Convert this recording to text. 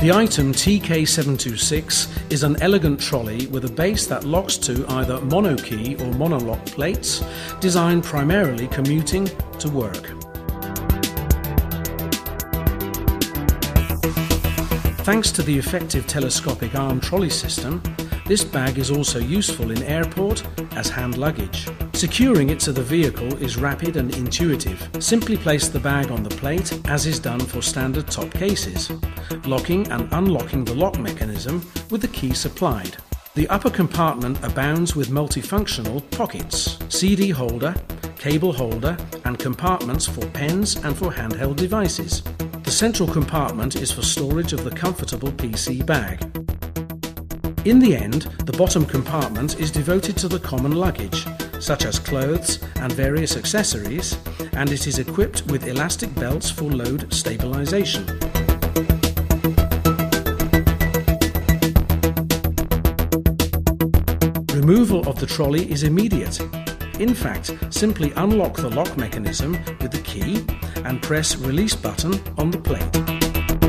The item TK726 is an elegant trolley with a base that locks to either Monokey or Monolock plates, designed primarily commuting to work. Thanks to the effective telescopic arm trolley system, this bag is also useful in airport as hand luggage. Securing it to the vehicle is rapid and intuitive. Simply place the bag on the plate, as is done for standard top cases, locking and unlocking the lock mechanism with the key supplied. The upper compartment abounds with multifunctional pockets, CD holder, cable holder, and compartments for pens and for handheld devices. The central compartment is for storage of the comfortable PC bag. In the end, the bottom compartment is devoted to the common luggage, such as clothes and various accessories, and it is equipped with elastic belts for load stabilization. Removal of the trolley is immediate. In fact, simply unlock the lock mechanism with the key and press release button on the plate.